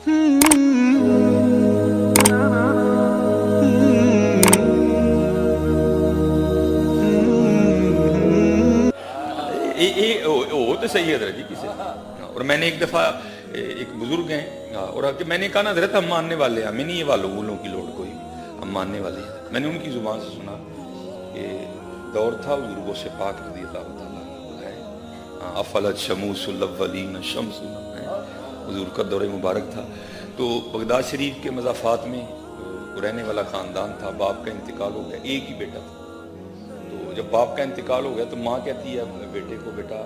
تو صحیح ہے حضرت جی کسی. اور میں نے ایک دفعہ ایک بزرگ ہیں اور میں نے کہا نا حضرت ہم ماننے والے ہیں, ہمیں نہیں یہ والوں کی لوڑ کوئی, ہم ماننے والے ہیں. میں نے ان کی زبان سے سنا کہ دور تھا حضور غوث پاک رضی اللہ تعالیٰ عنہ, افلت شموس الاولین شمس, حضور کا دور مبارک تھا. تو بغداد شریف کے مضافات میں رہنے والا خاندان تھا, باپ کا انتقال ہو گیا, ایک ہی بیٹا تھا. تو جب باپ کا انتقال ہو گیا تو ماں کہتی ہے بیٹے کو, بیٹا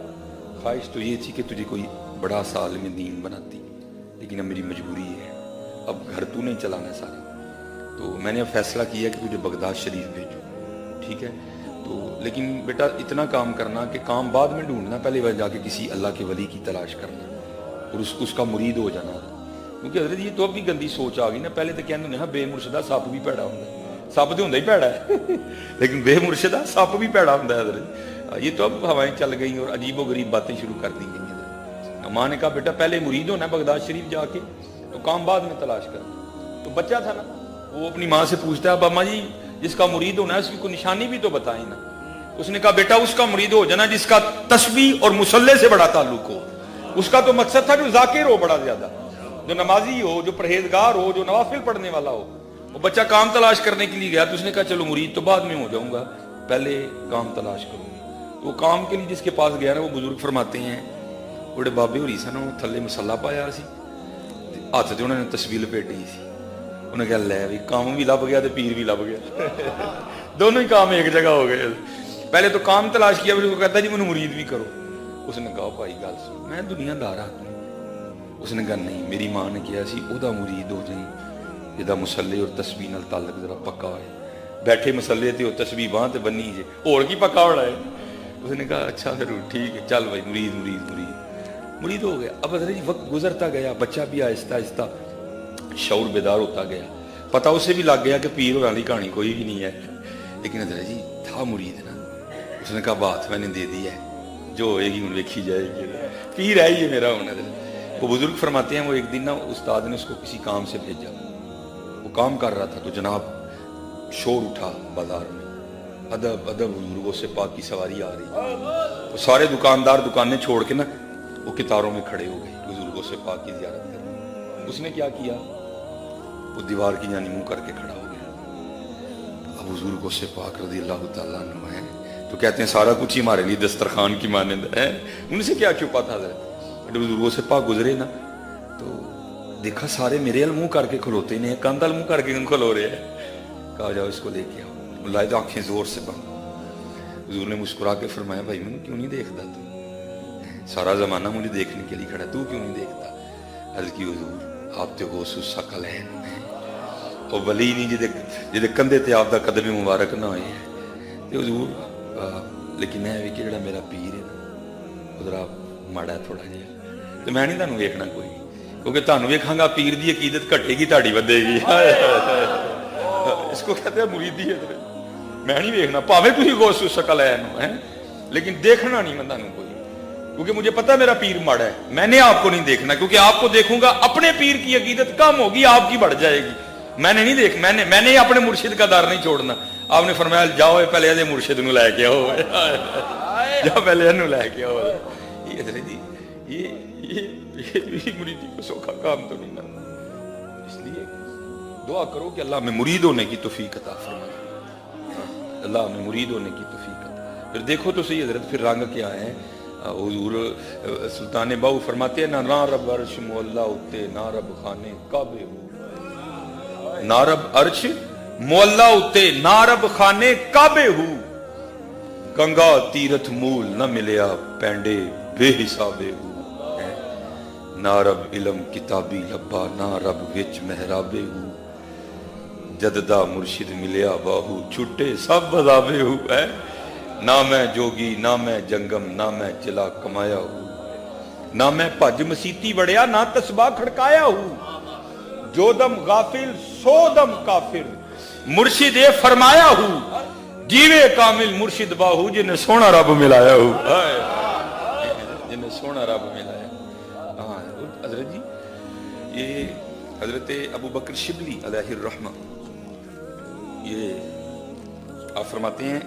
خواہش تو یہ تھی کہ تجھے کوئی بڑا سا عالم دین بناتی, لیکن اب میری مجبوری ہے, اب گھر تو نہیں چلانا سارا, تو میں نے اب فیصلہ کیا کہ تجھے بغداد شریف بھیجو, ٹھیک ہے. تو لیکن بیٹا اتنا کام کرنا کہ کام بعد میں ڈھونڈنا, پہلے جا کے کسی اللہ کے ولی کی تلاش کرنا اور اس کا مرید ہو جانا. کیونکہ حضرت یہ تو اب بھی گندی سوچ آ گئی نا. پہلے تو کہنے ہاں بے مرشدہ سپ بھی پیڑا ہوتا ہے, سپ تو ہوتا ہی پیڑا ہے لیکن بے مرشدہ سپ بھی پیڑا ہوتا ہے حضرت. یہ تو اب ہوائیں چل گئیں اور عجیب و غریب باتیں شروع کر دی گئی ہیں. ماں نے کہا بیٹا پہلے مرید ہونا ہے بغداد شریف جا کے, تو کام بعد میں تلاش کرنا. تو بچہ تھا نا, وہ اپنی ماں سے پوچھتا ہے اب اماں جی جس کا مرید ہونا ہے اس کی کوئی نشانی بھی تو بتائیں نا. اس نے کہا بیٹا اس کا مرید ہو جانا جس کا تسبیح اور مصلی سے بڑا تعلق ہو. اس کا تو مقصد تھا جو ذاکر ہو بڑا زیادہ, جو نمازی ہو, جو پرہیزگار ہو, جو نوافل پڑھنے والا ہو. وہ بچہ کام تلاش کرنے کے لیے گیا تو اس نے کہا چلو مرید تو بعد میں ہو جاؤں گا, پہلے کام تلاش کروں. تو وہ کام کے لیے جس کے پاس گیا نا, وہ بزرگ فرماتے ہیں بڑے بابے ہو رہی سن, وہ تھلے مسلح پایا سی, ہاتھ سے انہوں نے تسبیح لپیٹی سی. انہیں کہا لے بھی کام بھی لب گیا تو پیر بھی لب گیا دونوں ہی کام ایک جگہ ہو گئے. پہلے تو کام تلاش کیا, پھر وہ کہتا جی مجھے مرید بھی کرو. اس نے کہا بھائی گل سن, میں دنیا دار ہوں. اس نے کہا نہیں, میری ماں نے کیا سی او دا مرید ہو جائیں جدا مسلے اور تسبیح نال تعلق ذرا پکا ہوئے. بیٹھے مسلے تے تسبیح باں تے بنی جے, اور کی پکا ہونا ہے. اس نے کہا اچھا پھر ٹھیک ہے, چل بھائی مرید مرید مرید مرید ہو گیا. اب حضرت وقت گزرتا گیا, بچہ بھی آہستہ آہستہ شعور بیدار ہوتا گیا. پتہ اسے بھی لگ گیا کہ پیر ہونے والی کہانی کوئی بھی نہیں ہے, لیکن حضرت جی تھا مرید نا. اس نے کہا بات میں نے دے دی ہے, جو ہوئے گی ان دیکھی جائے گی, پیر ہے یہ میرا ہونا. وہ بزرگ فرماتے ہیں وہ ایک دن نا استاد نے اس کو کسی کام سے بھیجا, وہ کام کر رہا تھا تو جناب شور اٹھا بازار میں, ادب ادب بزرگوں سے پاک کی سواری آ رہی. وہ سارے دکاندار دکانیں چھوڑ کے نا وہ کتاروں میں کھڑے ہو گئے بزرگوں سے پاک کی زیارت کرنے. اس نے کیا کیا, وہ دیوار کی جانی منہ کر کے کھڑا ہو گیا. اب بزرگوں سے پاک رضی اللہ تعالیٰ عنہ ہے تو کہتے ہیں سارا کچھ ہی ہمارے لیے دسترخوان کی مانند ہے. ان سے کیا چھپا تھا حضرت. بزرگوں سے پاک گزرے نا تو دیکھا سارے میرے منہ کر کے کھلوتے نہیں, کاندل منہ کر کے کھلو رہے ہیں. کہا جاؤ اس کو لے کے آؤ. لائے تو آنکھیں زور سے بند. حضور نے مسکرا کے فرمایا بھائی میں کیوں نہیں دیکھتا, تو سارا زمانہ مجھے دیکھنے کے لیے کھڑا, تو کیوں نہیں دیکھتا. عرض کی حضور آپ تے غوث الثقل ہیں, اور ولی نہیں جدے کندھے تے آپ دا قدم مبارک نہ ہوئے. تے حضور لیکن ہے بھی کہ جڑا میرا پیر ہے نا ذرا ماڑا تھوڑا جہا, تو میں نہیں تانوں ویکھنا کوئی, کیونکہ تانوں ویکھاں گا پیر دی عقیدت گھٹے گی تہاڈی ودے گی. اس کو کہتے ہیں مریدی ہے, میں نہیں ویکھنا پاویں تسی غوث الثقل ہیں, لیکن دیکھنا نہیں میں تانوں کوئی, کیونکہ مجھے پتہ میرا پیر ماڑا ہے. میں نے آپ کو نہیں دیکھنا, کیونکہ آپ کو دیکھوں گا اپنے پیر کی عقیدت کم ہوگی, آپ کی بڑھ جائے گی. میں نے نہیں دیکھ میں نے اپنے مرشد کا در نہیں چھوڑنا. آپ نے فرمایا جاؤ پہلے یہ مرشد نو لے کے آؤ, جاؤ پہلے انہوں لے کے آؤ. یہ حضرت جی یہ مریدی کو سوکھا کام تو نہیں کرنا. اس لیے دعا کرو کہ اللہ میں مرید ہونے کی توفیق عطا فرمائے, اللہ ہمیں مرید ہونے کی توفیق عطا. پھر دیکھو تو صحیح حضرت پھر رنگ کیا ہے. حضور سلطان باہو فرماتے ہیں نہ رب عرش مولا اتے نہ رب خانے کعبے ہو, نہ رب عرش مولا اتے نہ رب خانے کعبے ہو, گنگا تیرتھ مول نہ ملیا پینڈے بے حسابے ہو, نہ رب علم کتابی لبا نہ رب وچ محرابے ہو, جددہ مرشد ملیا باہو چھٹے سب بذابے ہو. نہ میں جوگی نہ میں جنگم نہ میں چلا کمایا ہوں, نہ میں پج مسیتی وڑیا نہ تسباہ کھڑکایا ہوں, جو دم غافل سو دم کافر مرشد فرمایا ہوں, جیوے کامل مرشد باہو جنہیں سونا رب ملایا ہوں, جنہیں سونا رب ملایا. ہاں حضرت جی یہ حضرت ابو بکر شبلی علیہ الرحمہ یہ آپ فرماتے ہیں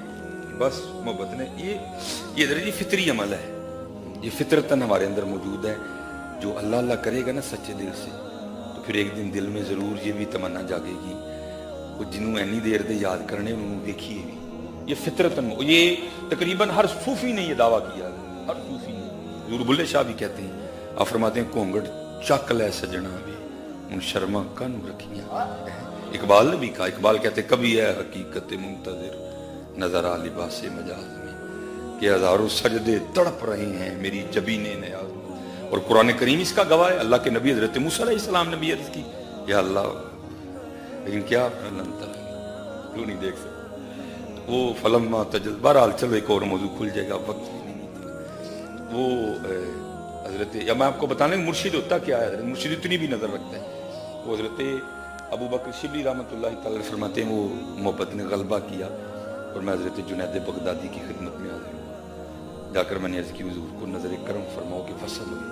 بس محبت نے یہ حضرت جی فطری عمل ہے، یہ فطرتاً ہمارے اندر موجود ہے. جو اللہ اللہ کرے گا نا سچے دل سے تو پھر ایک دن دل میں ضرور یہ بھی تمنا جاگے گی وہ جنہوں اینی دیر دے یاد کرنے انہوں دیکھیے بھی. یہ فطرتاً، یہ تقریباً ہر صوفی نے یہ دعویٰ کیا ہے، ہر صوفی نے. حضور بلے شاہ بھی کہتے ہیں، آپ فرماتے ہیں گھونگھٹ چک لے سجنا بھی ان شرما کن رکھیاں. اقبال نے بھی کہا، اقبال کہتے کبھی ہے حقیقت منتظر نظر آ لباس مجاز میں کہ ہزاروں سجدے تڑپ رہے ہیں میری جبین نیاز میں. اور قرآن کریم اس کا گواہ ہے. اللہ کے نبی حضرت موسیٰ علیہ السلام نے بھی عرض کی یا اللہ، لیکن کیا کیوں نہیں دیکھ سکتے وہ فلما تجل. بہرحال چلو ایک اور موضوع کھل جائے گا، وقت وہ حضرت، یا میں آپ کو بتانے مرشد ہوتا کیا ہے. حضرت مرشد اتنی بھی نظر رکھتا ہے. وہ حضرت ابو بکر شبلی رحمۃ اللہ تعالی فرماتے ہیں وہ محبت نے غلبہ کیا اور میں حضرت جنید بغدادی کی خدمت میں حاضر ہوں. جا کر میں نے عرض کی حضور کو نظر کرم فرماؤ کہ فصل ہوئی،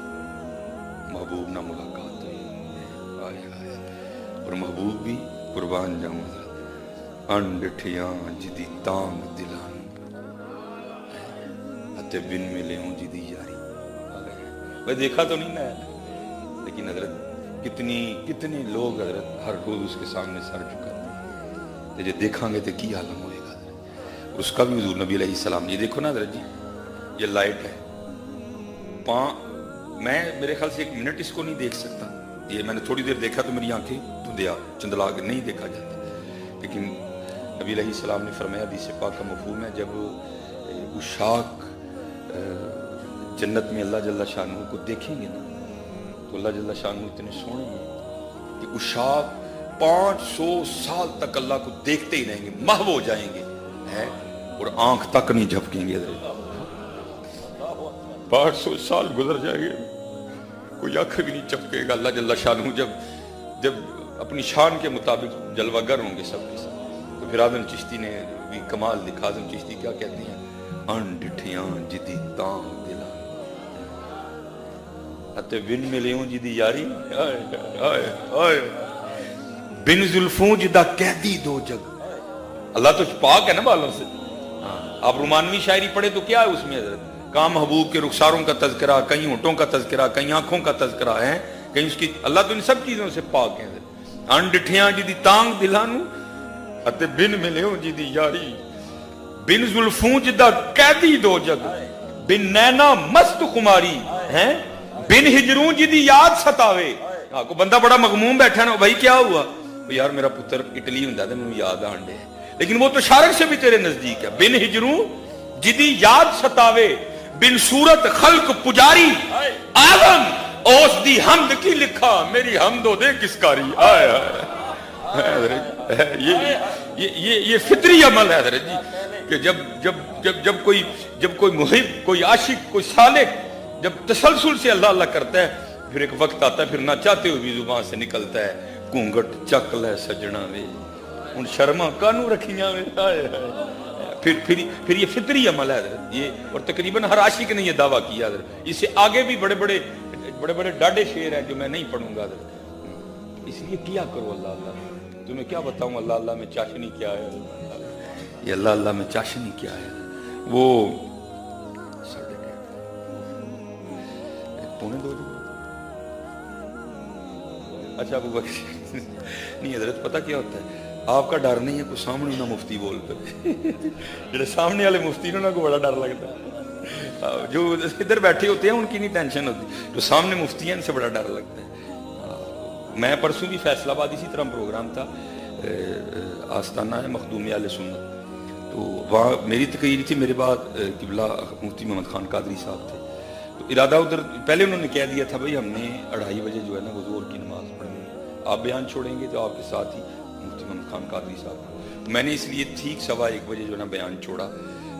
محبوب نہ ملاقات ہوئی. آئے آئے اور محبوب بھی قربان جاؤں حضرت انڈٹھیاں جدی تانگ دلان اتے بن ملے ہوں جدی یاری. میں دیکھا تو نہیں نا، لیکن حضرت کتنے لوگ حضرت ہر روز اس کے سامنے سر جھکاتے ہیں. جو دیکھیں گے تو کی عالم ہوئے گا. اور اس کا بھی حضور نبی علیہ السلام، یہ دیکھو نا حضرت جی، یہ لائٹ ہے میں میرے خیال سے 1 منٹ اس کو نہیں دیکھ سکتا. یہ میں نے تھوڑی دیر دیکھا تو میری آنکھیں دھندیا چندلا کے نہیں دیکھا جاتا. لیکن نبی علیہ السلام نے فرمایا، حدیث پاک کا مفہوم ہے، جب عشاق جنت میں اللہ جل شانہ کو دیکھیں گے نا تو اللہ جل شانہ اتنے سونے ہیں کہ عشاق 500 سال تک اللہ کو دیکھتے ہی رہیں گے، محو ہو جائیں گے اور آنکھ تک نہیں جھپکیں گے. 500 سال گزر جائیں گے، کوئی آنکھ بھی نہیں چپکے گا. اللہ جل شانہ جب اپنی شان کے مطابق جلوہ گر ہوں گے سب کے ساتھ. تو پھر آدم چشتی نے بھی کمال دکھا. آدم چشتی کیا کہتے ہیں، انڈٹھیاں جدی تانگ دلان اتے بن ملیوں جدی یاری بن زلفوں جدا قیدی دو جگ. اللہ تو پاک ہے نا بالوں سے. آپ رومانوی شاعری پڑھے تو کیا ہے اس میں حضرت، کام محبوب کے رخساروں کا تذکرہ، کہیں ہونٹوں کا تذکرہ، کہیں آنکھوں کا تذکرہ ہے، کہیں اس کی. اللہ تو ان سب چیزوں سے پاک ہے. انڈٹھیاں جدی تانگ دلانو اتے بن ملیوں جدی یاری بن زلفوں جدا قیدی دو جگ بن نینا مست خماری ہیں بن ہجروں جدی یاد ستاوے. کو بندہ بڑا مغموم بیٹھا نا، بھائی کیا ہوا، یار میرا پتر اٹلی ہوں دے مجھے یاد آنڈے، لیکن وہ تو شارک سے بھی تیرے نزدیک ہے. بن ہجروں جدی یاد ستاوے بن صورت خلق پجاری عالم اوس دی حمد کی لکھا میری حمد و دے کس کاری. یہ فطری عمل ہے حضرت جی کہ جب کوئی محب، کوئی عاشق، کوئی سالک جب تسلسل سے اللہ اللہ کرتا ہے، پھر ایک وقت آتا ہے پھر نہ چاہتے ہوئے بھی زبان سے نکلتا ہے، گھونگھٹ چک لے سجنا وے ان شرما کانوں رکھیاں وے. پھر یہ فطری عمل ہے حضرت یہ. اور تقریباً ہر عاشق نے یہ دعویٰ کیا حضرت. اس سے آگے بھی بڑے بڑے ڈاڈے شعر ہیں جو میں نہیں پڑھوں گا حضرت. اس لیے کیا کرو اللہ اللہ. تمہیں کیا بتاؤں اللہ اللہ میں چاشنی کیا ہے. یہ اللہ اللہ میں چاشنی کیا ہے. وہ پونے 2 اچھا ابو بکر نہیں حضرت، پتہ کیا ہوتا ہے، آپ کا ڈر نہیں ہے کوئی سامنے نہ مفتی بول پہ. جڑے سامنے والے مفتی نے کو بڑا ڈر لگتا ہے. جو ادھر بیٹھے ہوتے ہیں ان کی نہیں ٹینشن ہوتی، جو سامنے مفتی ہیں ان سے بڑا ڈر لگتا ہے. میں پرسوں بھی فیصل آباد اسی طرح پروگرام تھا، آستانہ ہے مخدوم اہل سنت، تو وہاں میری تقریر تھی. میرے بعد قبلہ مفتی محمد خان قادری صاحب تھے. تو ارادہ ادھر پہلے انہوں نے کہہ دیا تھا بھائی ہم نے 2:30 بجے جو ہے نا وہ ظہر کی نماز پڑھنی ہے، آپ بیان چھوڑیں گے تو آپ کے ساتھ ہی مفتی محمد خان قادری صاحب. میں نے اس لیے ٹھیک 1:15 بجے جو ہے نا بیان چھوڑا.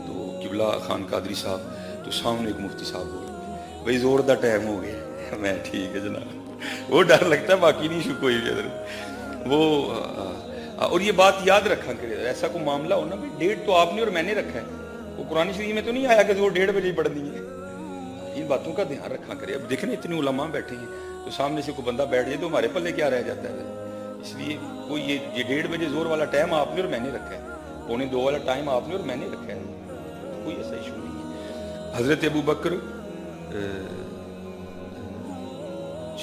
تو قبلہ خان قادری صاحب تو سامنے ایک مفتی صاحب بول بھائی زور دا ٹائم ہو گیا. میں ٹھیک ہے جناب. وہ ڈر لگتا ہے باقی نہیں شو کوئی بھی وہ. اور یہ بات یاد رکھا کرے، ایسا کوئی معاملہ ہونا بھی ڈیٹ تو آپ نے اور میں نے رکھا ہے، وہ قرآن شریف میں تو نہیں آیا کہ وہ 1:30 بجے پڑھنی ہے. ان باتوں کا دھیان رکھا کرے. اب دیکھیں اتنے علماء بیٹھے ہیں، تو سامنے سے کوئی بندہ بیٹھ جائے تو ہمارے پلے کیا رہ جاتا ہے. اس لیے کوئی یہ 1:30 بجے زور والا ٹائم آپ نے اور میں نے رکھا ہے, 1:45 والا ٹائم آپ نے اور میں نے رکھا ہے, کوئی ایسا ایشو نہیں ہے. حضرت ابو بکر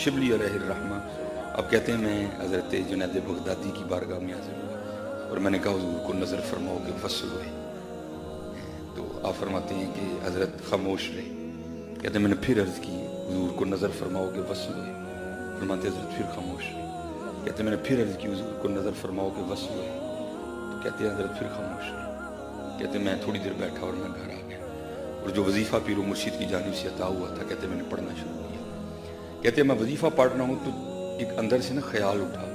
شبلی علیہ الرحمہ اب کہتے ہیں میں حضرت جنید بغدادی کی بارگاہ میں حاضر ہوا اور میں نے کہا حضور کو نظر فرماؤ کہ وصل ہوئے. تو آپ فرماتے ہیں کہ حضرت خاموش رہے. کہتے ہیں میں نے پھر عرض کی حضور کو نظر فرماؤ کہ وصل ہوئے. فرماتے حضرت پھر خاموش رہے. کہتے ہیں میں نے پھر عرض کی حضور کو نظر فرماؤ کہ وصل ہوئے. تو کہتے ہیں حضرت پھر خاموش رہے. کہتے ہیں میں تھوڑی دیر بیٹھا اور میں گھر آ گیا اور جو وظیفہ پیر و مرشید کی جانب سے عطا ہوا تھا کہتے ہیں میں نے پڑھنا شروع کیا. کہتے ہیں میں وظیفہ پڑھ رہا ہوں تو ایک اندر سے نا خیال اٹھا.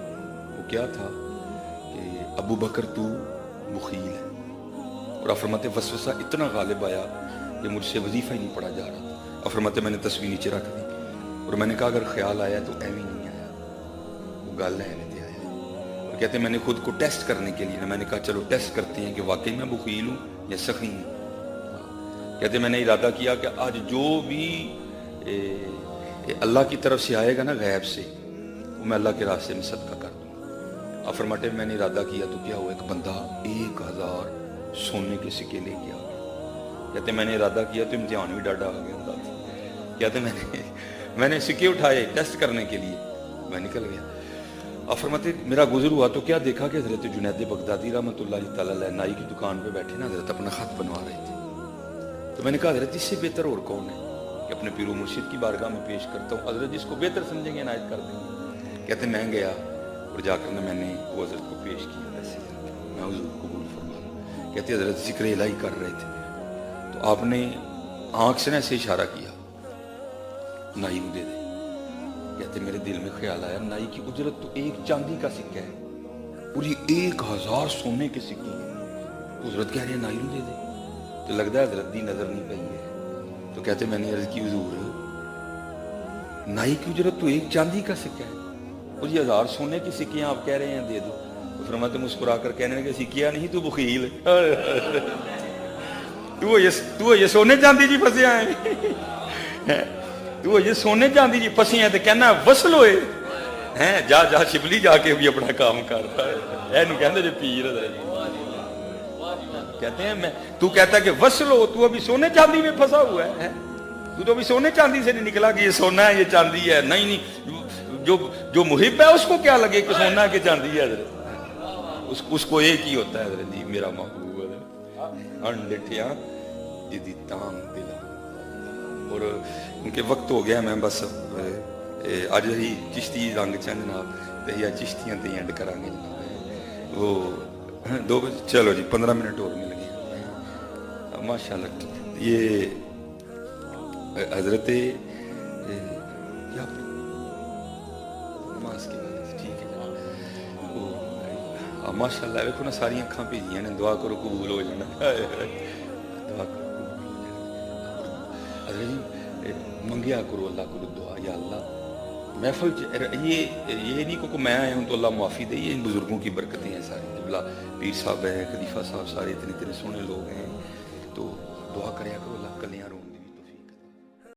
وہ کیا تھا کہ ابو بکر تو مخیل ہے. اور آپ فرماتے وسوسہ اتنا غالب آیا کہ مجھ سے وظیفہ ہی نہیں پڑھا جا رہا تھا. آپ فرماتے میں نے تصویر نیچے رکھ دی اور میں نے کہا اگر خیال آیا تو ایویں نہیں آیا, وہ گل ہے ایویں آیا. اور کہتے ہیں میں نے خود کو ٹیسٹ کرنے کے لیے میں نے کہا چلو ٹیسٹ کرتے ہیں کہ واقعی میں مخیل ہوں یا سخی ہوں. کہتے ہیں میں نے ارادہ کیا کہ آج جو بھی اللہ کی طرف سے آئے گا نا غیب سے وہ میں اللہ کے راستے میں صدقہ کر دوں. آپ فرماتے میں نے ارادہ کیا تو کیا ہوا ایک بندہ 1000 سونے کے سکے لے کے آ گیا. کہتے ہیں میں نے ارادہ کیا تو امتحان بھی ڈاڈا آ گیا. کہتے ہیں میں نے سکے اٹھائے ٹیسٹ کرنے کے لیے, میں نکل گیا. آپ فرماتے میرا گزر ہوا تو کیا دیکھا کہ حضرت جنید بغدادی رحمۃ اللہ تعالی علیہ نائی کی دکان پہ بیٹھے نا حضرت اپنا خط بنوا رہے تھے. تو میں نے کہا حضرت اس سے بہتر اور کون ہے کہ اپنے پیر و مرشد کی بارگاہ میں پیش کرتا ہوں, حضرت جس کو بہتر سمجھیں گے عنایت کر دیں گے. کہتے ہیں میں گیا اور جا کر میں نے وہ حضرت کو پیش کیا ویسے میں حضور قبول فرما. کہتے ہیں حضرت ذکر الہی کر رہے تھے تو آپ نے آنکھ سے ایسے اشارہ کیا نائی کو دے دے. کہتے میرے دل میں خیال آیا نائی کی اجرت تو ایک چاندی کا سکہ ہے اور یہ 1000 سونے کے سکے ہیں. حضرت کہہ رہے ہیں نائی کو دے دے. تو لگتا ہے حضرت دی نظر نہیں پئی ہے. تو کہتے میں نے عرض کی حضور نائی کی اجرت تو ایک چاندی کا سکہ ہے اور یہ 1000 سونے کی سکیاں آپ کہہ رہے ہیں دے دو. تو فرماتے مسکرا کر کہنے لگے سکیاں نہیں تو بخیل تو یہ سونے چاندی جی پھنسے آئے تو یہ سونے چاندی جی پھنسی ہیں تو کہنا وصل ہوئے ہیں. جا شبلی جا کے بھی اپنا کام کر رہا ہے. کہتے جی پیر کہتے ہیں میں تو کہتا ہے کہ وصل ہو تو ابھی سونے چاندی میں پھنسا ہوا ہے. تو ابھی سونے چاندی سے نہیں نکلا کہ یہ سونا ہے یہ چاندی ہے. نہیں جو محب ہے اس کو کیا لگے کہ سونا ہے کہ چاندی ہے حضرت. اس کو ایک ہی ہوتا ہے حضرت جی میرا محبوب ہے انڈٹیاں جدی تام دل. اور ان کے وقت ہو گیا میں بس اج ہی چشتی رنگ چند جناب یا چشتیاں تے اینڈ کریں گے وہ 2 چلو جی 15 منٹ اور مل گئے ماشاءاللہ. یہ حضرت نماز کی بات ٹھیک ہے ماشاءاللہ دیکھو نا ساری اکھاں بھیجیاں نے. دعا کرو قبول ہو جانا. دعا کرو حضرت جی منگیا کرو اللہ کو دعا یا اللہ محفل یہ نہیں کہ میں آیا ہوں تو اللہ معافی دے. یہ ان بزرگوں کی برکتیں ہیں ساری. قبلہ پیر صاحب ہیں خلیفہ صاحب سارے اتنے سونے لوگ ہیں تو دعا کریا کرو اللہ کلیاں روں.